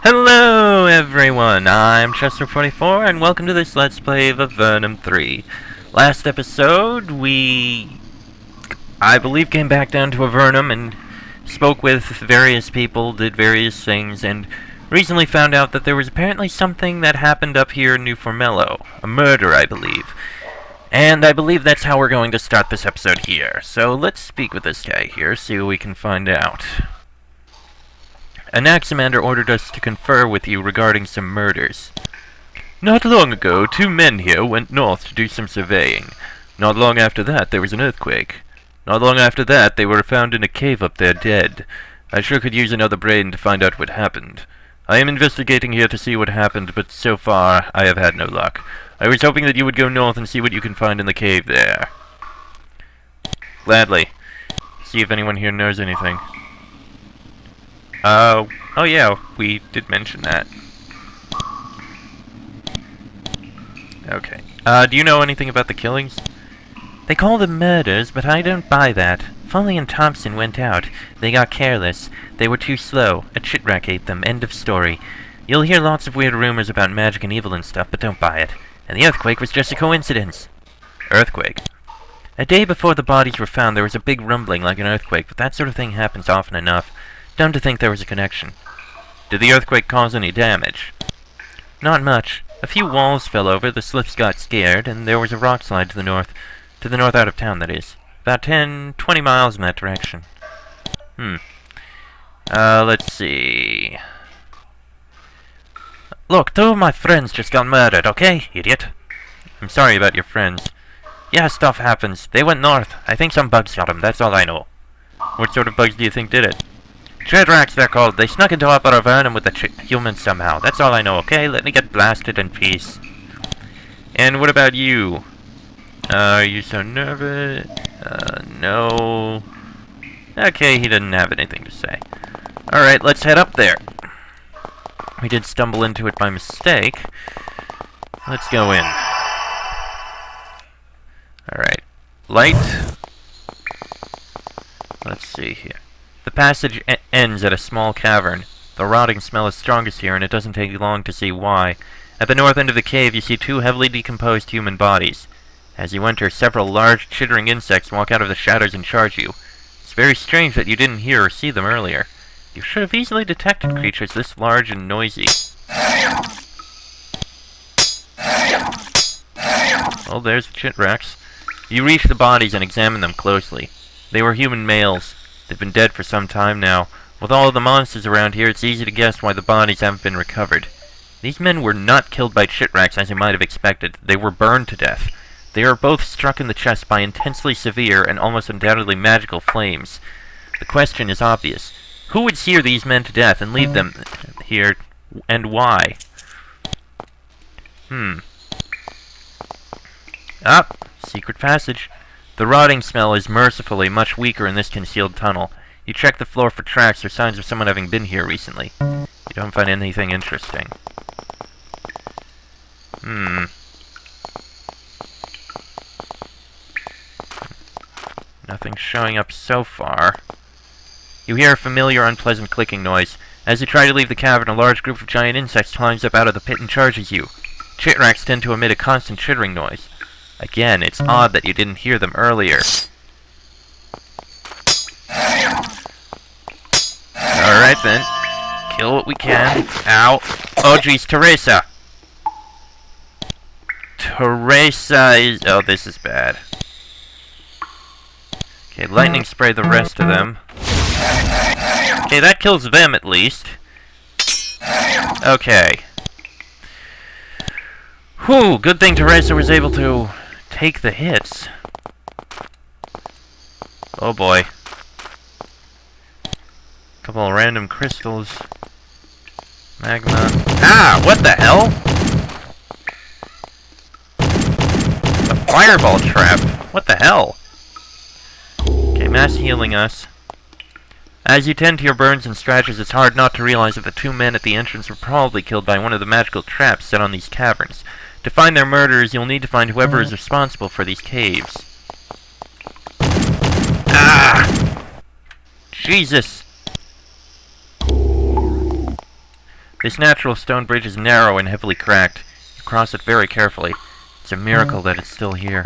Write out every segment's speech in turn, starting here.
Hello everyone, I'm Chester44 and welcome to this Let's Play of Avernum 3. Last episode, I believe, came back down to Avernum and spoke with various people, did various things, and recently found out that there was apparently something that happened up here in New Formello. A murder, I believe. And I believe that's how we're going to start this episode here. So let's speak with this guy here, see what we can find out. Anaximander ordered us to confer with you regarding some murders. Not long ago, 2 men here went north to do some surveying. Not long after that, there was an earthquake. Not long after that, they were found in a cave up there dead. I sure could use another brain to find out what happened. I am investigating here to see what happened, but so far, I have had no luck. I was hoping that you would go north and see what you can find in the cave there. Gladly. See if anyone here knows anything. Oh yeah, we did mention that. Okay. Do you know anything about the killings? They call them murders, but I don't buy that. Foley and Thompson went out. They got careless. They were too slow. A chitrack ate them. End of story. You'll hear lots of weird rumors about magic and evil and stuff, but don't buy it. And the earthquake was just a coincidence. Earthquake? A day before the bodies were found, there was a big rumbling like an earthquake, but that sort of thing happens often enough. Dumb to think there was a connection. Did the earthquake cause any damage? Not much. A few walls fell over, the slips got scared, and there was a rock slide to the north out of town, that is. About 20 miles in that direction. Let's see. Look, 2 of my friends just got murdered, okay, idiot? I'm sorry about your friends. Yeah, stuff happens. They went north. I think some bugs got them, that's all I know. What sort of bugs do you think did it? Chidraks, they're called. They snuck into Upper Avernum with the humans somehow. That's all I know, okay? Let me get blasted in peace. And what about you? Are you so nervous? No. Okay, he didn't have anything to say. Alright, let's head up there. We did stumble into it by mistake. Let's go in. Alright. Light. Let's see here. The passage ends at a small cavern. The rotting smell is strongest here, and it doesn't take long to see why. At the north end of the cave, you see 2 heavily decomposed human bodies. As you enter, several large, chittering insects walk out of the shadows and charge you. It's very strange that you didn't hear or see them earlier. You should have easily detected creatures this large and noisy. Well, there's the chitracks. You reach the bodies and examine them closely. They were human males. They've been dead for some time now. With all of the monsters around here, it's easy to guess why the bodies haven't been recovered. These men were not killed by chitracks as you might have expected. They were burned to death. They are both struck in the chest by intensely severe and almost undoubtedly magical flames. The question is obvious. Who would sear these men to death and leave them here, and why? Secret passage. The rotting smell is mercifully much weaker in this concealed tunnel. You check the floor for tracks or signs of someone having been here recently. You don't find anything interesting. Nothing showing up so far. You hear a familiar, unpleasant clicking noise. As you try to leave the cavern, a large group of giant insects climbs up out of the pit and charges you. Chitracks tend to emit a constant chittering noise. Again, it's odd that you didn't hear them earlier. Alright then. Kill what we can. Ow. Oh jeez, Teresa! Teresa is... Oh, this is bad. Okay, lightning spray the rest of them. Okay, that kills them at least. Okay. Whew, good thing Teresa was able to take the hits. Oh boy. Couple of random crystals. Magma. Ah! What the hell? A fireball trap. What the hell? Okay, mass healing us. As you tend to your burns and scratches, it's hard not to realize that the 2 men at the entrance were probably killed by one of the magical traps set on these caverns. To find their murderers, you'll need to find whoever is responsible for these caves. Ah! Jesus! This natural stone bridge is narrow and heavily cracked. You cross it very carefully. It's a miracle that it's still here.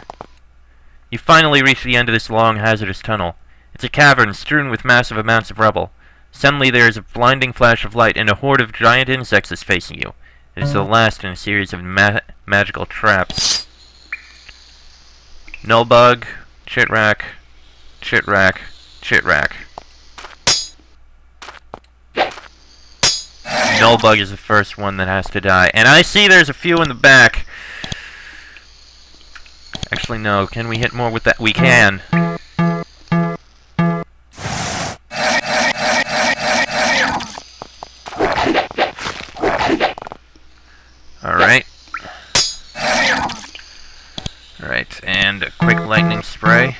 You finally reach the end of this long, hazardous tunnel. It's a cavern strewn with massive amounts of rubble. Suddenly there is a blinding flash of light, and a horde of giant insects is facing you. It is the last in a series of magical traps. Nullbug, Chitrack, Chitrack, Chitrack. Nullbug is the first one that has to die. And I see there's a few in the back. Actually, no. Can we hit more with that? We can. Alright. Alright, and a quick lightning spray.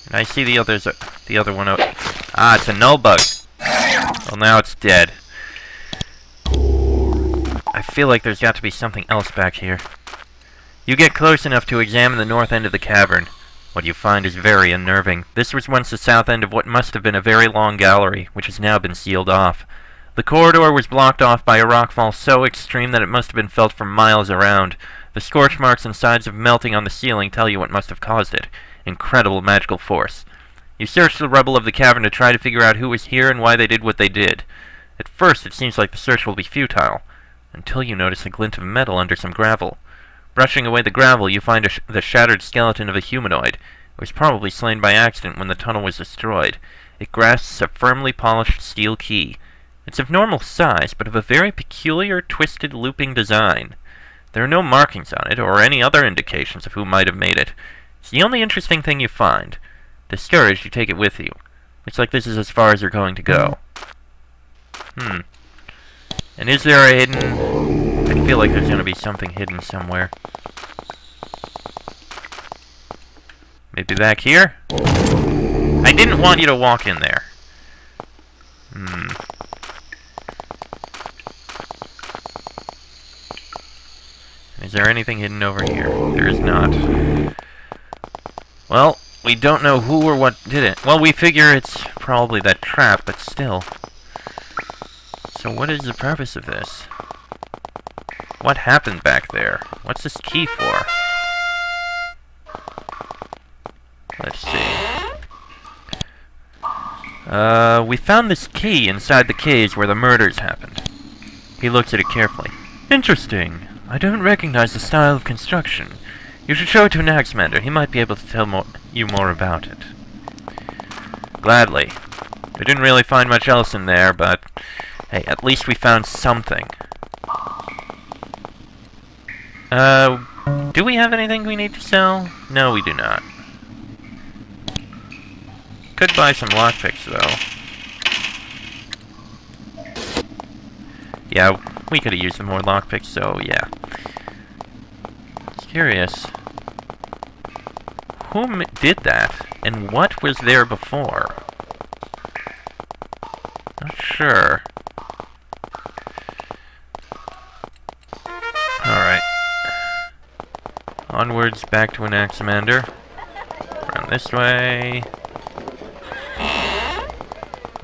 And I see the others, the other one out. Ah, it's a nullbug. Well, now it's dead. I feel like there's got to be something else back here. You get close enough to examine the north end of the cavern. What you find is very unnerving. This was once the south end of what must have been a very long gallery, which has now been sealed off. The corridor was blocked off by a rockfall so extreme that it must have been felt for miles around. The scorch marks and signs of melting on the ceiling tell you what must have caused it. Incredible magical force. You search the rubble of the cavern to try to figure out who was here and why they did what they did. At first, it seems like the search will be futile, until you notice a glint of metal under some gravel. Brushing away the gravel, you find the shattered skeleton of a humanoid. It was probably slain by accident when the tunnel was destroyed. It grasps a firmly polished steel key. It's of normal size, but of a very peculiar, twisted, looping design. There are no markings on it, or any other indications of who might have made it. It's the only interesting thing you find. Discouraged, you take it with you. Looks like this is as far as you're going to go. And is there a hidden... I feel like there's going to be something hidden somewhere. Maybe back here? I didn't want you to walk in there. Is there anything hidden over here? There is not. Well, we don't know who or what did it. Well, we figure it's probably that trap, but still. So what is the purpose of this? What happened back there? What's this key for? Let's see. We found this key inside the caves where the murders happened. He looks at it carefully. Interesting. I don't recognize the style of construction. You should show it to an Axemander. He might be able to tell you more about it. Gladly. We didn't really find much else in there, but... hey, at least we found something. Do we have anything we need to sell? No, we do not. Could buy some lockpicks, though. Yeah, we could have used some more lockpicks, so yeah. Curious. Who did that? And what was there before? Not sure. Alright. Onwards back to an Axemander. Around this way.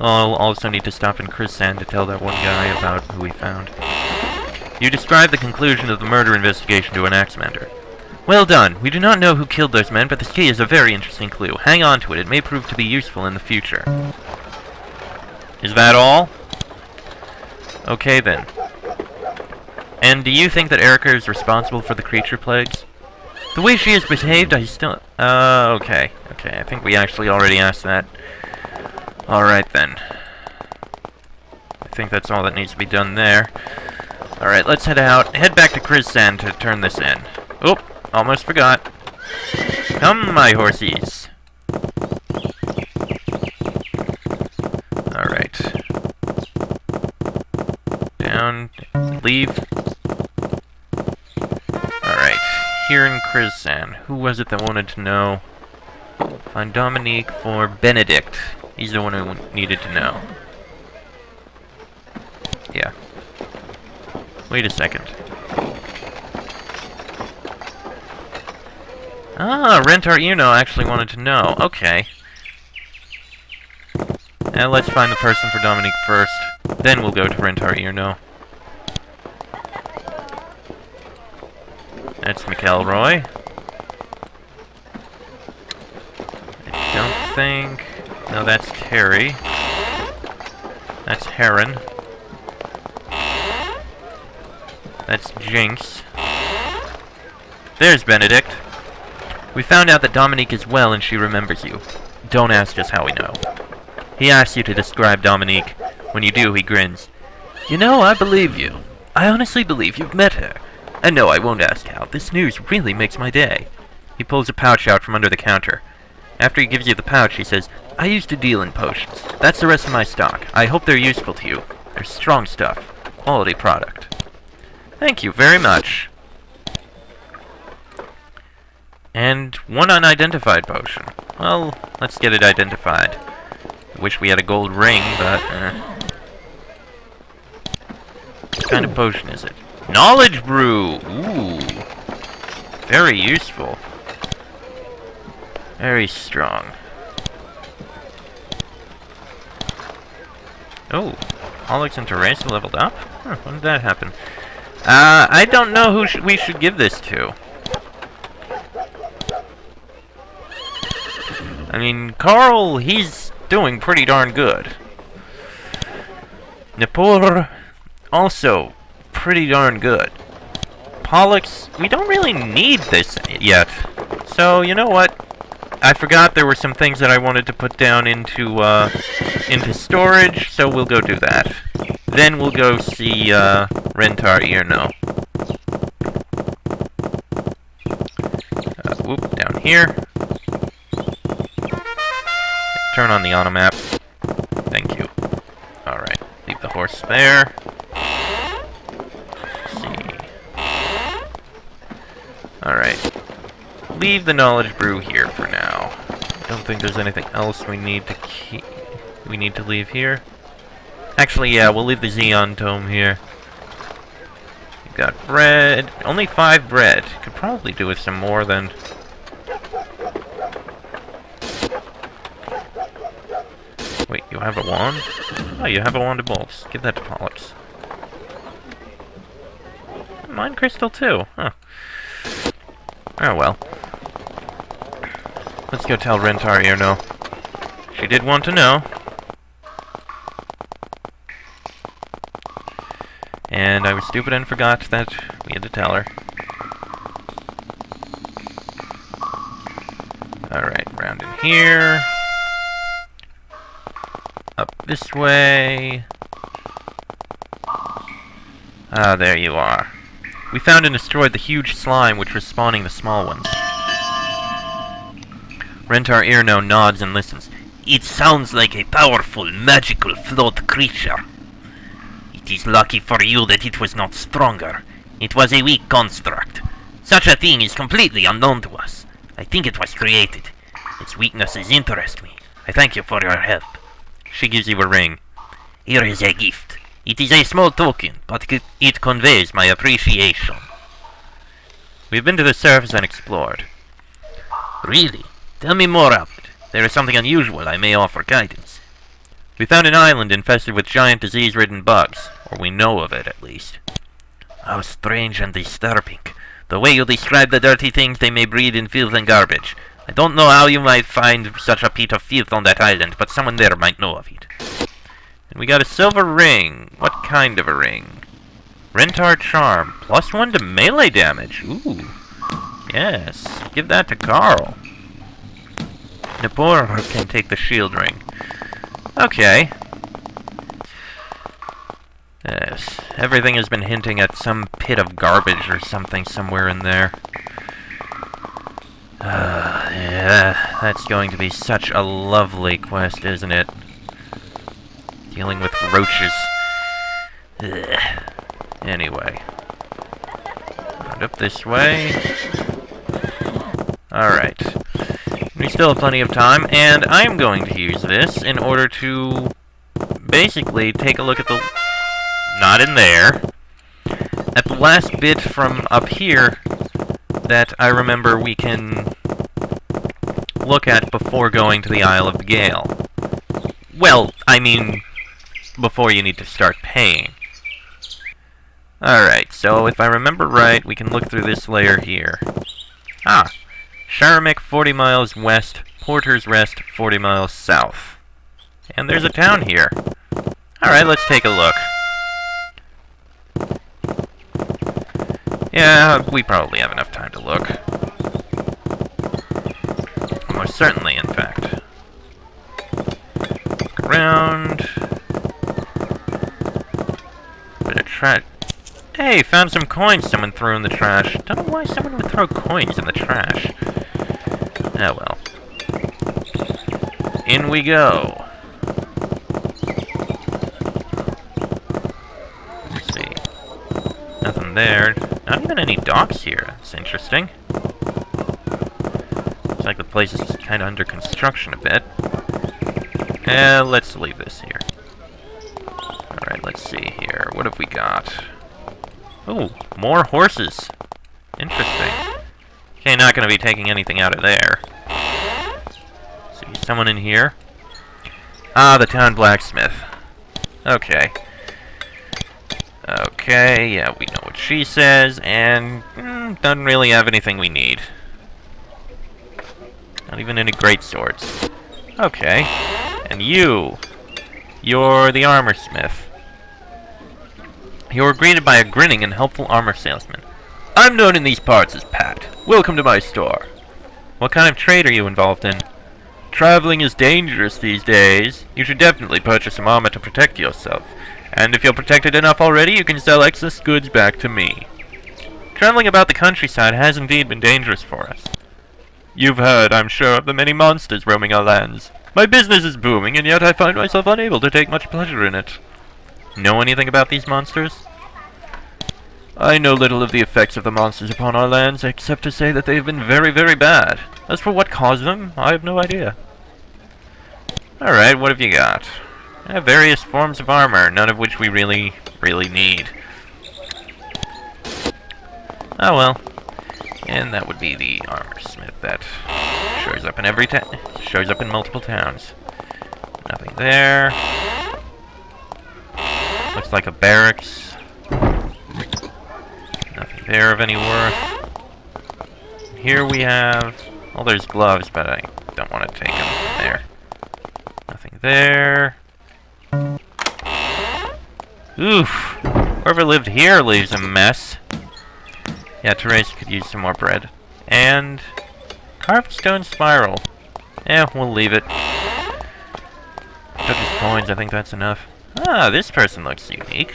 I'll also need to stop in Chrysan to tell that one guy about who we found. You described the conclusion of the murder investigation to an Axemander. Well done. We do not know who killed those men, but this key is a very interesting clue. Hang on to it. It may prove to be useful in the future. Is that all? Okay, then. And do you think that Erica is responsible for the creature plagues? The way she has behaved, I still... okay. Okay, I think we actually already asked that. Alright, then. I think that's all that needs to be done there. Alright, let's head out. Head back to Chrysan to turn this in. Oop, almost forgot. Come, my horsies. Alright. Down, leave. Alright, here in Chrysan. Who was it that wanted to know? Find Dominique for Benedict. He's the one who needed to know. Yeah. Wait a second. Ah, Rentar Uno actually wanted to know. Okay. Now let's find the person for Dominique first. Then we'll go to Rentar Earno. That's McElroy. I don't think... No, that's Terry. That's Heron. That's Jinx. There's Benedict. We found out that Dominique is well and she remembers you. Don't ask us how we know. He asks you to describe Dominique. When you do, he grins. You know, I believe you. I honestly believe you've met her. And no, I won't ask how. This news really makes my day. He pulls a pouch out from under the counter. After he gives you the pouch, he says, I used to deal in potions. That's the rest of my stock. I hope they're useful to you. They're strong stuff. Quality product. Thank you very much. And one unidentified potion. Well, let's get it identified. Wish we had a gold ring, but... What kind of potion is it? Knowledge Brew! Ooh. Very useful. Very strong. Oh, Alex and Teresa leveled up? Huh, when did that happen? I don't know who we should give this to. I mean, Carl, he's doing pretty darn good. Nippur, also pretty darn good. Pollux, we don't really need this yet. So, you know what? I forgot there were some things that I wanted to put down into storage, so we'll go do that. Then we'll go see, Rentar Earno. Whoop, down here. Turn on the automap. Thank you. Alright, leave the horse there. Let's see. Alright. Leave the knowledge brew here for now. I don't think there's anything else we need to keep. We need to leave here. Actually, yeah, we'll leave the Xeon tome here. We've got bread. Only 5 bread. Could probably do with some more then. Wait, you have a wand? Oh, you have a wand of bolts. Give that to Pollux. Mine crystal too. Huh. Oh well. Let's go tell Rentar Earno. She did want to know. And I was stupid and forgot that we had to tell her. Alright, round in here. Up this way. Ah, there you are. We found and destroyed the huge slime which was spawning the small ones. Rentar Earno nods and listens. It sounds like a powerful, magical float creature. It is lucky for you that it was not stronger. It was a weak construct. Such a thing is completely unknown to us. I think it was created. Its weaknesses interest me. I thank you for your help. She gives you a ring. Here is a gift. It is a small token, but it conveys my appreciation. We've been to the surface and explored. Really? Tell me more of it. There is something unusual I may offer guidance. We found an island infested with giant disease-ridden bugs, or we know of it at least. How strange and disturbing. The way you describe the dirty things they may breed in filth and garbage. I don't know how you might find such a pit of filth on that island, but someone there might know of it. And we got a silver ring. What kind of a ring? Rentar Charm. +1 to melee damage. Ooh. Yes. Give that to Carl. Nippur can take the shield ring. Okay. Yes. Everything has been hinting at some pit of garbage or something somewhere in there. Yeah, that's going to be such a lovely quest, isn't it? Dealing with roaches. Ugh. Anyway. Round up this way. Alright. We still have plenty of time, and I am going to use this in order to basically take a look at the... Not in there. At the last bit from up here that I remember we can look at before going to the Isle of the Gale. Well, I mean, before you need to start paying. Alright, so if I remember right, we can look through this layer here. Ah! Sharamik 40 miles west, Porter's Rest 40 miles south. And there's a town here. Alright, let's take a look. Yeah, we probably have enough time to look. Most certainly, in fact. Look around. Bit of trash. Hey, found some coins someone threw in the trash. Don't know why someone would throw coins in the trash. Oh well. In we go. Let's see. Nothing there. Not even any docks here. That's interesting. Looks like the place is kind of under construction a bit. Let's leave this here. Alright, let's see here. What have we got? Oh, more horses. Interesting. Okay, not going to be taking anything out of there. See, someone in here? Ah, the town blacksmith. Okay. Okay, yeah, we know what she says, and doesn't really have anything we need. Not even any great swords. Okay. And you're the armor smith. You were greeted by a grinning and helpful armor salesman. I'm known in these parts as Pat. Welcome to my store. What kind of trade are you involved in? Traveling is dangerous these days. You should definitely purchase some armor to protect yourself. And if you're protected enough already, you can sell excess goods back to me. Traveling about the countryside has indeed been dangerous for us. You've heard, I'm sure, of the many monsters roaming our lands. My business is booming, and yet I find myself unable to take much pleasure in it. Know anything about these monsters? I know little of the effects of the monsters upon our lands, except to say that they have been very, very bad. As for what caused them, I have no idea. Alright, what have you got? Various forms of armor, none of which we really need. Oh well. And that would be the armor smith that shows up in every shows up in multiple towns. Nothing there. Looks like a barracks. Nothing there of any worth. Here we have... well, there's gloves, but I don't want to take them from there. Nothing there. Oof. Whoever lived here leaves a mess. Yeah, Therese could use some more bread. And... carved stone spiral. Yeah, we'll leave it. Took his coins, I think that's enough. Ah, this person looks unique.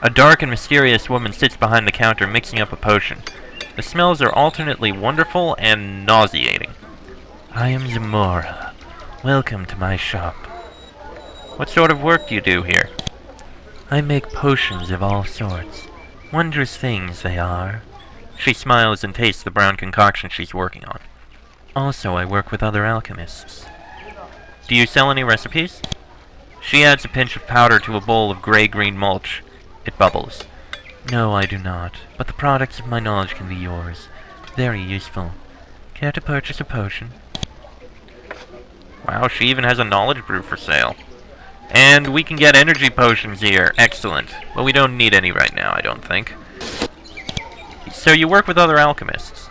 A dark and mysterious woman sits behind the counter mixing up a potion. The smells are alternately wonderful and nauseating. I am Zamora. Welcome to my shop. What sort of work do you do here? I make potions of all sorts. Wondrous things they are. She smiles and tastes the brown concoction she's working on. Also, I work with other alchemists. Do you sell any recipes? She adds a pinch of powder to a bowl of gray-green mulch. It bubbles. No, I do not, but the products of my knowledge can be yours. Very useful. Care to purchase a potion? Wow, she even has a knowledge brew for sale. And we can get energy potions here. Excellent. Well, we don't need any right now, I don't think. So you work with other alchemists?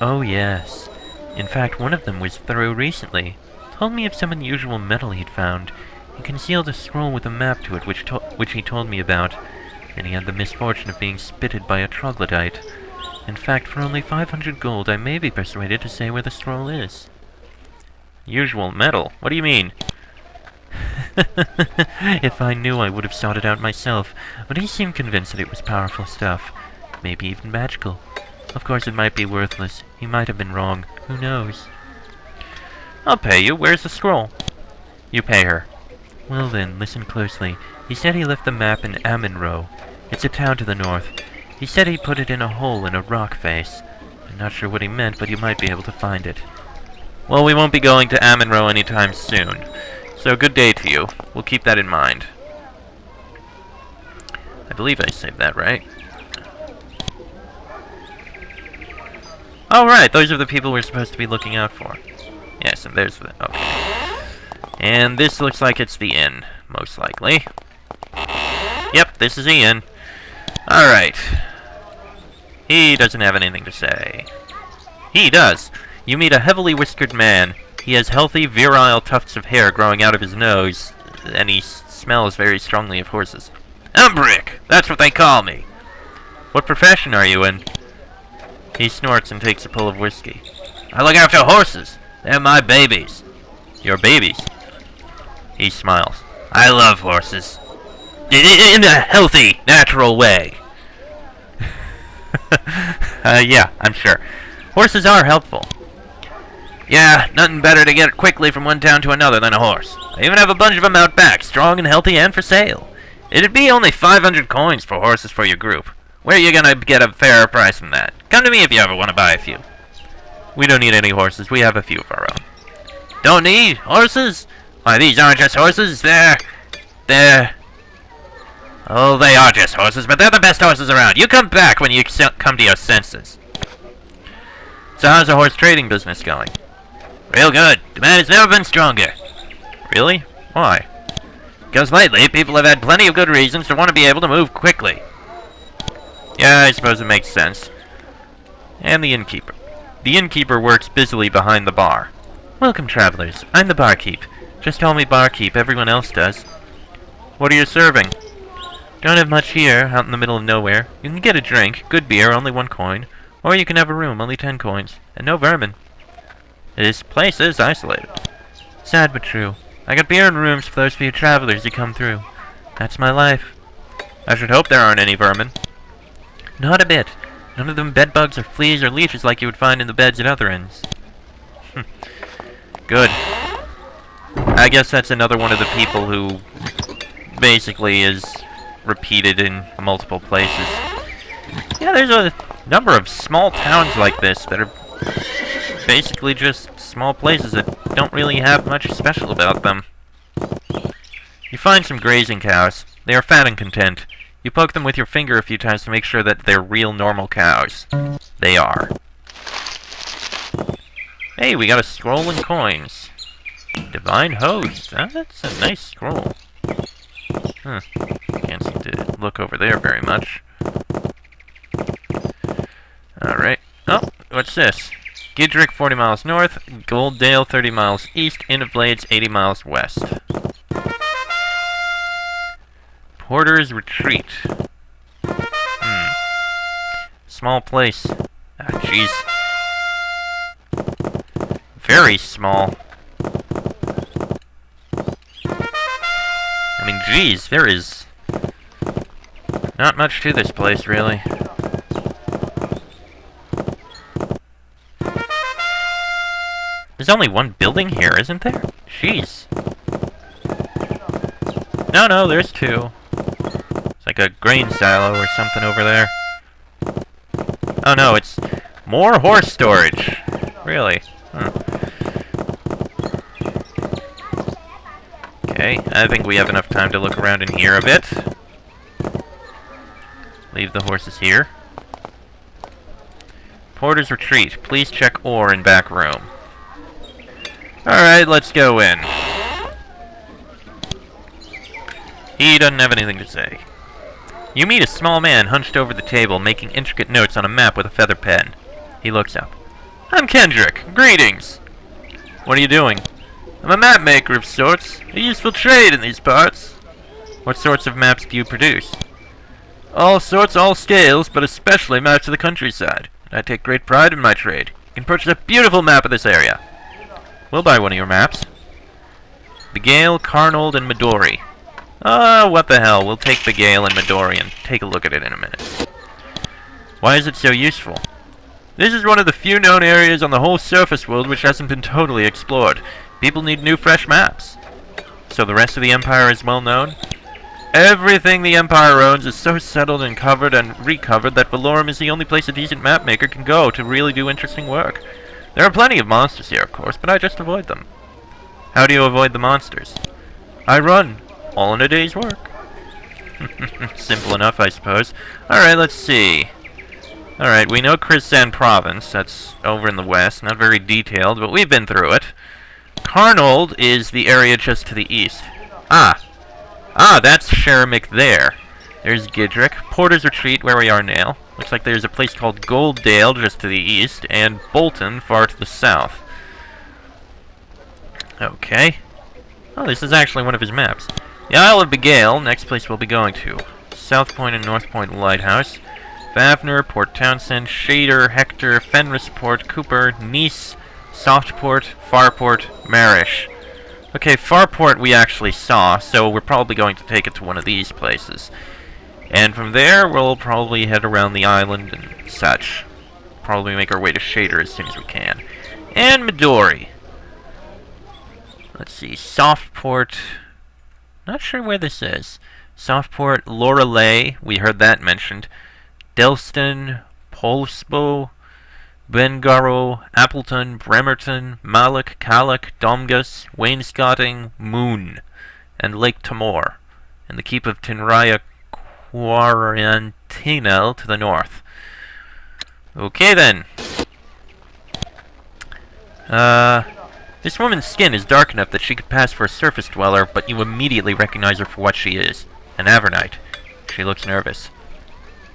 Oh, yes. In fact, one of them was through recently. Told me of some unusual metal he'd found. He concealed a scroll with a map to it, which he told me about. And he had the misfortune of being spitted by a troglodyte. In fact, for only 500 gold, I may be persuaded to say where the scroll is. Usual metal? What do you mean? If I knew, I would have sought it out myself, but he seemed convinced that it was powerful stuff. Maybe even magical. Of course, it might be worthless. He might have been wrong. Who knows? I'll pay you. Where's the scroll? You pay her. Well then, listen closely. He said he left the map in Ammonroe. It's a town to the north. He said he put it in a hole in a rock face. I'm not sure what he meant, but you might be able to find it. Well, we won't be going to Ammonroe anytime soon. So good day to you. We'll keep that in mind. I believe I saved that, right? Oh, right. Those are the people we're supposed to be looking out for. Yes, and there's the... okay. And this looks like it's the inn, most likely. Yep, this is the inn. Alright. He doesn't have anything to say. He does. You meet a heavily whiskered man. He has healthy, virile tufts of hair growing out of his nose, and he smells very strongly of horses. Umbrick! That's what they call me. What profession are you in? He snorts and takes a pull of whiskey. I look after horses. They're my babies. Your babies? He smiles. I love horses. In a healthy, natural way. Yeah, I'm sure. Horses are helpful. Yeah, nothing better to get quickly from one town to another than a horse. I even have a bunch of them out back, strong and healthy and for sale. It'd be only 500 coins for horses for your group. Where are you gonna get a fairer price than that? Come to me if you ever want to buy a few. We don't need any horses. We have a few of our own. Don't need horses? Why, these aren't just horses. Oh, they are just horses, but they're the best horses around. You come back when you come to your senses. So how's the horse trading business going? Real good. Demand has never been stronger. Really? Why? Because lately, people have had plenty of good reasons to want to be able to move quickly. Yeah, I suppose it makes sense. And the innkeeper. The innkeeper works busily behind the bar. Welcome, travelers. I'm the barkeep. Just call me barkeep, everyone else does. What are you serving? Don't have much here, out in the middle of nowhere. You can get a drink, good beer, only 1 coin. Or you can have a room, only 10 coins. And no vermin. This place is isolated. Sad but true. I got beer and rooms for those few travelers who come through. That's my life. I should hope there aren't any vermin. Not a bit. None of them bedbugs or fleas or leeches like you would find in the beds at other inns. Good. I guess that's another one of the people who basically is repeated in multiple places. Yeah, there's a number of small towns like this that are basically just small places that don't really have much special about them. You find some grazing cows. They are fat and content. You poke them with your finger a few times to make sure that they're real normal cows. They are. Hey, we got a scroll and coins. Divine Host. That's a nice scroll. Can't seem to look over there very much. Alright. Oh, what's this? Gidrick 40 miles north, Golddale 30 miles east, Inn of Blades 80 miles west. Porter's Retreat. Small place. Ah, jeez. Very small. I mean, geez, there is not much to this place, really. There's only one building here, isn't there? Jeez. No, there's 2. It's like a grain silo or something over there. Oh no, it's more horse storage. Really? Okay, I think we have enough time to look around in here a bit. Leave the horses here. Porter's Retreat. Please check ore in back room. Alright, let's go in. He doesn't have anything to say. You meet a small man hunched over the table, making intricate notes on a map with a feather pen. He looks up. I'm Kendrick. Greetings. What are you doing? I'm a map maker of sorts. A useful trade in these parts. What sorts of maps do you produce? All sorts, all scales, but especially maps of the countryside. I take great pride in my trade. You can purchase a beautiful map of this area. We'll buy one of your maps. Begale, Carnold, and Midori. What the hell. We'll take Begale and Midori and take a look at it in a minute. Why is it so useful? This is one of the few known areas on the whole surface world which hasn't been totally explored. People need new, fresh maps. So the rest of the Empire is well known? Everything the Empire owns is so settled and covered and recovered that Valorum is the only place a decent map maker can go to really do interesting work. There are plenty of monsters here, of course, but I just avoid them. How do you avoid the monsters? I run. All in a day's work. Simple enough, I suppose. Alright, let's see. Alright, we know Krisan Province. That's over in the west. Not very detailed, but we've been through it. Harnold is the area just to the east. That's Sheremick there. There's Gidrick. Porter's Retreat, where we are now. Looks like there's a place called Golddale just to the east, and Bolton far to the south. Okay. Oh, this is actually one of his maps. The Isle of Beguile, next place we'll be going to. South Point and North Point Lighthouse. Vavner, Port Townsend, Shader, Hector, Fenris Port, Cooper, Nice, Softport, Farport, Marish. Okay, Farport we actually saw, so we're probably going to take it to one of these places. And from there, we'll probably head around the island and such. Probably make our way to Shader as soon as we can. And Midori. Let's see, Softport. Not sure where this is. Softport, Lorelei, we heard that mentioned. Delston, Polsbo, Bengaro, Appleton, Bremerton, Malak, Kalak, Domgus, Wainscoting, Moon, and Lake Timor, and the keep of Tinraya Quarantinel to the north. Okay then. This woman's skin is dark enough that she could pass for a surface dweller, but you immediately recognize her for what she is. An Avernite. She looks nervous.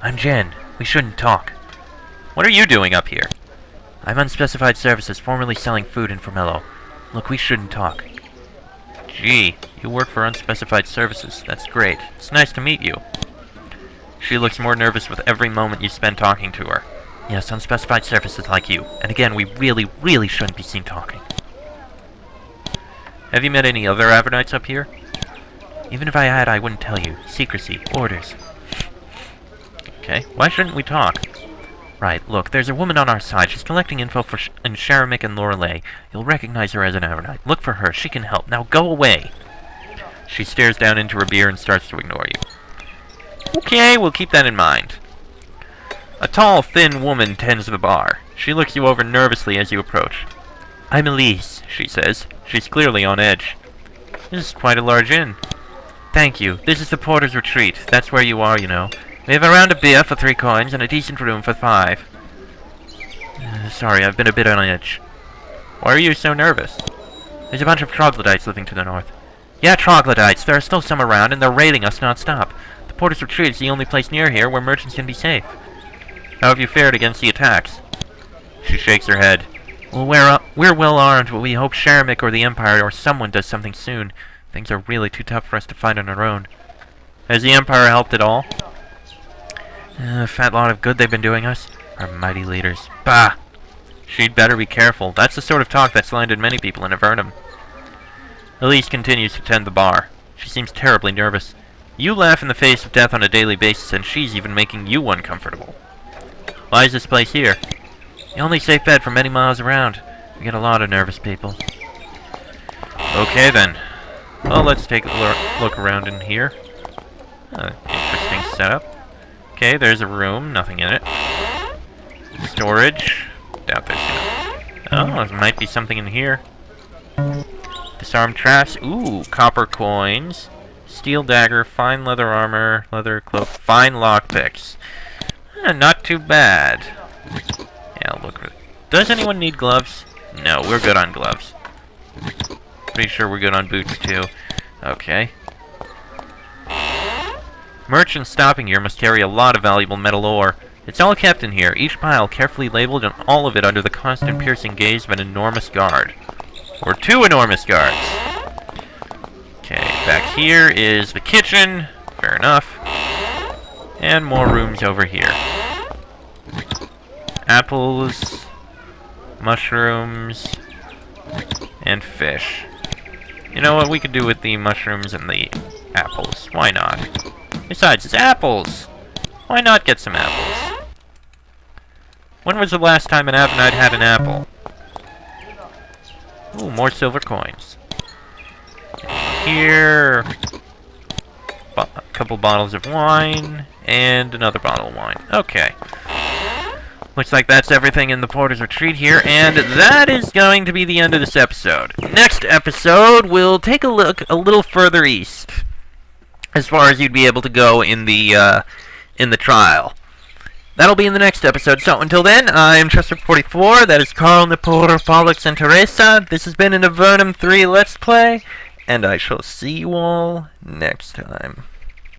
I'm Jen. We shouldn't talk. What are you doing up here? I'm Unspecified Services, formerly selling food in Formello. Look, we shouldn't talk. Gee, you work for Unspecified Services. That's great. It's nice to meet you. She looks more nervous with every moment you spend talking to her. Yes, Unspecified Services like you. And again, we really, really shouldn't be seen talking. Have you met any other Avernites up here? Even if I had, I wouldn't tell you. Secrecy. Orders. Okay, why shouldn't we talk? Right, look, there's a woman on our side. She's collecting info for Sheremick and Lorelei. You'll recognize her as an Avernite. Look for her. She can help. Now go away. She stares down into her beer and starts to ignore you. Okay, we'll keep that in mind. A tall, thin woman tends the bar. She looks you over nervously as you approach. I'm Elise, she says. She's clearly on edge. This is quite a large inn. Thank you. This is the Porter's Retreat. That's where you are, you know. We have a round of beer for 3 coins and a decent room for 5. Sorry, I've been a bit on edge. Why are you so nervous? There's a bunch of troglodytes living to the north. Yeah, troglodytes. There are still some around, and they're raiding us non-stop. The Porter's Retreat is the only place near here where merchants can be safe. How have you fared against the attacks? She shakes her head. Well, we're well armed, but we hope Sheremick or the Empire or someone does something soon. Things are really too tough for us to fight on our own. Has the Empire helped at all? A fat lot of good they've been doing us. Our mighty leaders. Bah! She'd better be careful. That's the sort of talk that's landed many people in Avernum. Elise continues to tend the bar. She seems terribly nervous. You laugh in the face of death on a daily basis, and she's even making you uncomfortable. Why is this place here? The only safe bet for many miles around. We get a lot of nervous people. Okay then. Well, let's take a look around in here. Interesting setup. Okay, there's a room, nothing in it. Storage. Doubt there's there might be something in here. Disarm traps. Ooh, copper coins. Steel dagger, fine leather armor, leather cloak, fine lockpicks. Not too bad. Yeah, look. Does anyone need gloves? No, we're good on gloves. Pretty sure we're good on boots, too. Okay. Merchants stopping here must carry a lot of valuable metal ore. It's all kept in here, each pile carefully labeled and all of it under the constant piercing gaze of an enormous guard. Or 2 enormous guards. Okay, back here is the kitchen. Fair enough. And more rooms over here. Apples, mushrooms, and fish. You know what we could do with the mushrooms and the apples? Why not? Besides, it's apples! Why not get some apples? When was the last time an Avernite had an apple? Ooh, more silver coins. Here, a couple bottles of wine, and another bottle of wine. Okay. Looks like that's everything in the Porter's Retreat here, and that is going to be the end of this episode. Next episode, we'll take a look a little further east, as far as you'd be able to go in the trial. That'll be in the next episode. So until then, I am Chester44. That is Carl, Nippur, Pollux, and Teresa. This has been an Avernum 3 Let's Play, and I shall see you all next time.